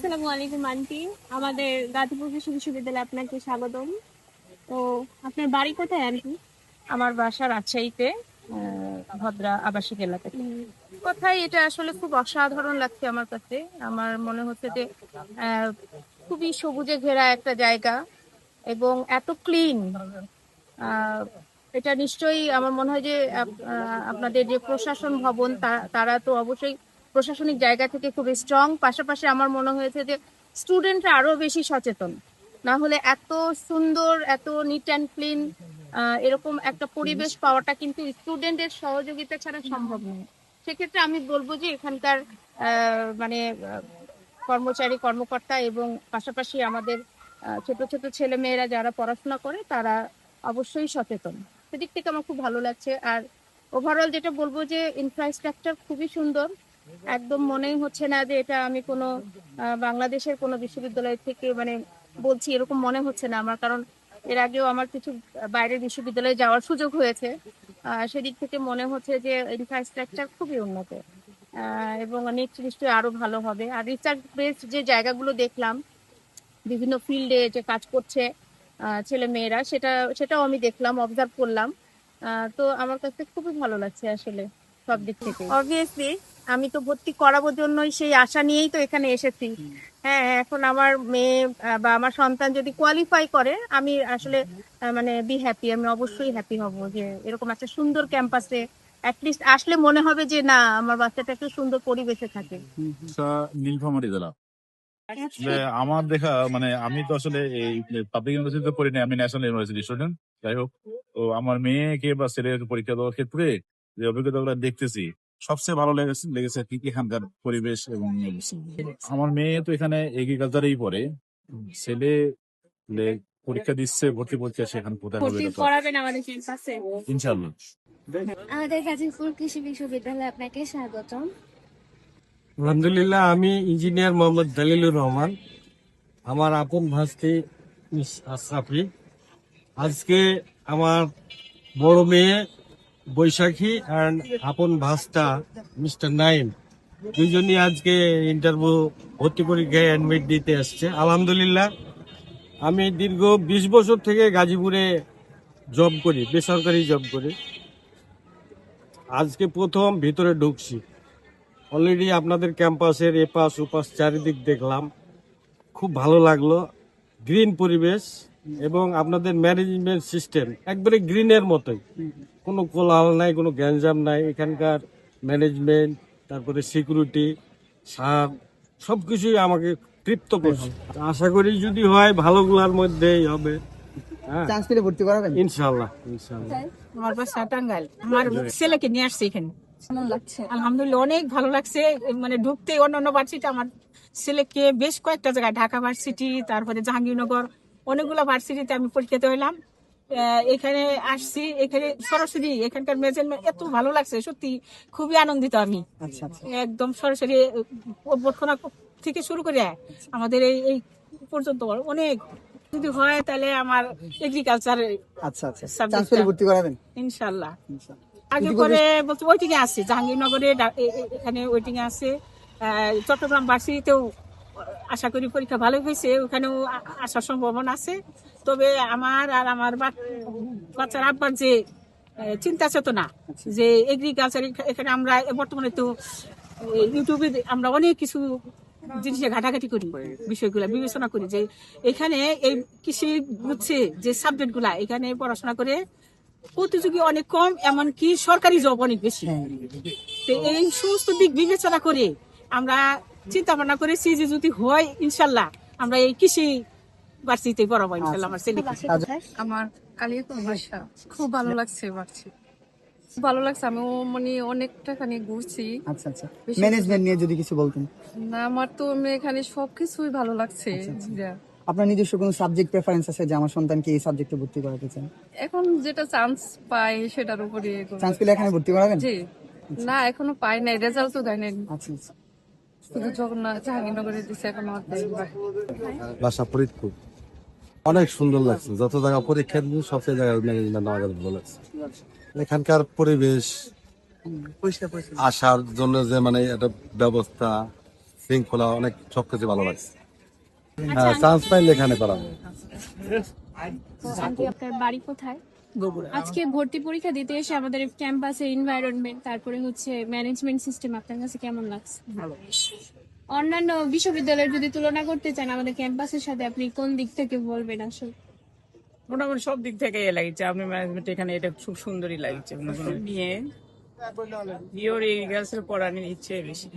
আসসালামু আলাইকুম আন্টি। আমাদের গাজীপুর কৃষি বিশ্ববিদ্যালয়ে আপনাকে স্বাগতম। তো আপনার বাড়ি কোথায় আন্টি? আমার বাসা রাজশাহীতে, ভদ্রা আবাসিক এলাকাতে। কোথায় এটা আসলে খুব অসাধারণ লাগছে আমার কাছে। আমার মনে হচ্ছে যে আহ, খুবই সবুজে ঘেরা একটা জায়গা এবং এত ক্লিন। এটা নিশ্চয়ই আমার মনে হয় যে আপনাদের যে প্রশাসন ভবন তারা তো অবশ্যই প্রশাসনিক জায়গা থেকে খুব স্ট্রং। পাশাপাশি আমার মনে হয়েছে যে স্টুডেন্টরা আরো বেশি সচেতন, না হলে এত সুন্দর, এত নিট অ্যান্ড ক্লিন এরকম একটা পরিবেশ পাওয়াটা কিন্তু স্টুডেন্টের সহযোগিতা ছাড়া সম্ভব নয়। সেক্ষেত্রে আমি বলবো যে এখানকার মানে কর্মচারী কর্মকর্তা এবং পাশাপাশি আমাদের ছোট ছোট ছেলে মেয়েরা যারা পড়াশোনা করে তারা অবশ্যই সচেতন। সেদিক থেকে আমার খুব ভালো লাগছে। আর ওভারঅল যেটা বলবো যে ইনফ্রাস্ট্রাকচার খুবই সুন্দর। একদম মনেই হচ্ছে না যে এটা আমি কোনো বাংলাদেশের কোনো বিশ্ববিদ্যালয় থেকে মানে বলছি, এরকম মনে হচ্ছে না আমার। কারণ এর আগেও আমার কিছু বাইরের বিশ্ববিদ্যালয়ে যাওয়ার সুযোগ হয়েছে। সেদিক থেকে মনে হচ্ছে যে ইনফ্রাস্ট্রাকচার খুবই উন্নত এবং নিশ্চয়ই আরো ভালো হবে। আর রিসার্চ বেসড যে জায়গাগুলো দেখলাম, বিভিন্ন ফিল্ডে যে কাজ করছে ছেলে মেয়েরা, সেটাও আমি দেখলাম, অবজার্ভ করলাম। তো আমার কাছে খুবই ভালো লাগছে আসলে সব দিক থেকে। অবভিয়াসলি আমি তো ভর্তি করাবোর জন্যই সেই আশা নিয়েই তো এখানে এসেছি। হ্যাঁ, এখন আমার মেয়ে বা আমার সন্তান যদি কোয়ালিফাই করে, আমি আসলে মানে বি হ্যাপি। আমি অবশ্যই হ্যাপি হব যে এরকম একটা সুন্দর ক্যাম্পাসে অ্যাটলিস্ট আসলে মনে হবে যে না, আমার বাচ্চাটা একটু সুন্দর পরিবেশে থাকে। নীলফামারী জেলা। আসলে আমার দেখা মানে আমি তো আসলে এই পাবলিক ইউনিভার্সিটিতে পড়ি না, আমি ন্যাশনাল ইউনিভার্সিটি স্টুডেন্ট। যাই হোক, তো আমার মেয়েকে বা ছেলের পরীক্ষা দেওয়ার ক্ষেত্রে যে অভিজ্ঞতাগুলো দেখতেছি, সবচেয়ে ভালো লেগেছে কি এখানকার পরিবেশ এবং আমার মেয়ে তো এখানে এগ্রিকালচারেই পড়ে। ছেলে পরীক্ষা দিচ্ছে, ভর্তি পরীক্ষা, সেখানে কোথায় হবে ভর্তি করাবেন আমাদের ক্যাম্পাসে? ইনশাল্লাহ। আমাদের গাজীপুর কৃষি বিশ্ববিদ্যালয়ে আপনাকে স্বাগতম। আলহামদুলিল্লাহ, আমি ইঞ্জিনিয়ার মোহাম্মদ দালিলুর রহমান। আমার আপন ভাস্তি মিস আশরাফি। আজকে আমার বড় মেয়ে বৈশাখী আর আপন ভাস্তা মিস্টার নাইম দুইজনই আজকে ইন্টারভিউ ভর্তি পরীক্ষায় অ্যাডমিট দিতে আসছে। আলহামদুলিল্লাহ, আমি দীর্ঘ 20 বছর থেকে গাজীপুরে জব করি, বেসরকারি জব করি। আজকে প্রথম ভিতরে ঢুকছি। অলরেডি আপনাদের ক্যাম্পাসের এপাশ ওপাশ চারিদিক দেখলাম, খুব ভালো লাগলো। গ্রিন পরিবেশ এবং আপনাদের ম্যানেজমেন্ট সিস্টেম একবারে গ্রিনের মতোই, কোনো কোলাহল নাই, কোনো গ্যাঞ্জাম নাই। এখানকার ম্যানেজমেন্ট, তারপরে সিকিউরিটি, সার, সবকিছুই আমাকে তৃপ্ত করছে। আশা করি যদি হয় ভালোগুলার মধ্যেই হবে। হ্যাঁ, চান্স পেলে ভর্তি করাবেন ইনশাল্লাহ ইনশাল্লাহ। আমার বাসা টাঙ্গাইল। আমার ছেলেকে নিয়ে আসছে এখানে। কেমন লাগছে? আলহামদুলিল্লাহ, অনেক ভালো লাগছে। মানে ঢুকতে অন্যান্য ভার্সিটি, আমার ছেলেকে বেশ কয়েকটা জায়গায়, ঢাকা ভার্সিটি, তারপরে জাহাঙ্গীরনগর, অনেকগুলো ভার্সিটিতে আমি পরীক্ষাতে হইলাম। এখানে আসছি, এখানে সরাসরি এখানকার মেজারমেন্ট এত ভালো লাগছে, সত্যি খুবই আনন্দিত আমি। আচ্ছা আচ্ছা একদম সরাসরি অভ্যর্থনা থেকে শুরু করে আমাদের এই পর্যন্ত অনেক। যদি হয় তাহলে আমার এগ্রিকালচার আচ্ছা আচ্ছা চান্স পেলে ভর্তি করাবেন ইনশাল্লাহ। ইনশাআল্লাহ। আগে পরে বলতে ওয়েটিং এ আছে, জাহাঙ্গীরনগরে এখানে ওয়েটিং এ আছে। চট্টগ্রাম ভার্সিটিতেও আশা করি পরীক্ষা ভালো হয়েছে, ওখানেও আসার সম্ভাবনা আছে। তবে আমার আর আমার বাচ্চার আব্বার যে চিন্তা চেতনা যে এগ্রিকালচার, এখানে আমরা বর্তমানে তো ইউটিউবে আমরা অনেক কিছু জিনিসে ঘাটাঘাটি করি, বিষয়গুলা বিবেচনা করি যে এখানে এই কৃষি হচ্ছে যে সাবজেক্ট গুলা, এখানে পড়াশোনা করে প্রতিযোগী অনেক কম, এমনকি সরকারি জব অনেক বেশি। তো এই সমস্ত দিক বিবেচনা করে আমরা চিন্তা ভাবনা করেছি যে যদি হয় ইনশাল্লাহ আমরা এই কৃষি ভার্সিটিতে পড়াবো ইনশাল্লাহ আমার ছেলে। আমার কালিয়াকৈর বাসা। খুব ভালো লাগছে খুব ভালো লাগছে। আমি মানে অনেকটা খানি ঘুরছি। আচ্ছা আচ্ছা ম্যানেজমেন্ট নিয়ে যদি কিছু বলতেন। না, আমার তো এখানে সবকিছুই ভালো লাগছে। যা। আপনার নিজস্ব কোনো সাবজেক্ট প্রেফারেন্স আছে যে আমার সন্তানকে এই সাবজেক্টে ভর্তি করাতে চান? এখন যেটা চান্স পাই সেটার উপরে চান্স পেলে এখানে ভর্তি করাবেন? জি। না, এখনো পাই নাই, রেজাল্ট তো দেয় নাই। আচ্ছা আচ্ছা শুধু যখন জাহাঙ্গীরনগরে দিচ্ছে, এখন আমার বাসা ফরিদপুর। অনেক সুন্দর লাগছে, যত জায়গা পরীক্ষা দিচ্ছি সবচেয়ে জায়গায় ম্যানেজমেন্ট আমাদের ভালো লাগছে। এখানকার পরিবেশ, পরিষ্কার পরিচ্ছন্ন। আসার জন্য যে মানে একটা ব্যবস্থা, শৃঙ্খলা অনেক সবকিছু ভালো লাগছে। আচ্ছা, হ্যাঁ, চান্স পাইলে এখানে পড়াবো। আন্টি, আপনার বাড়ি কোথায়? আজকে ভর্তি পরীক্ষা দিতে এসে আমাদের ক্যাম্পাসের এনভায়রনমেন্ট, তারপরে হচ্ছে ম্যানেজমেন্ট সিস্টেম আপনার কাছে কেমন লাগছে? অন্যান্য বিশ্ববিদ্যালয়ের যদি তুলনা করতে চান আমাদের ক্যাম্পাসের সাথে, আপনি কোন দিক থেকে বলবেন আসলে? মোটামুটি সব দিক থেকে লাগছে। আপনি ম্যানেজমেন্ট এখানে এটা খুব সুন্দরই লাগছে। নিয়ে পিওর এগ্রিকালচার পড়ানোর ইচ্ছে বেশি।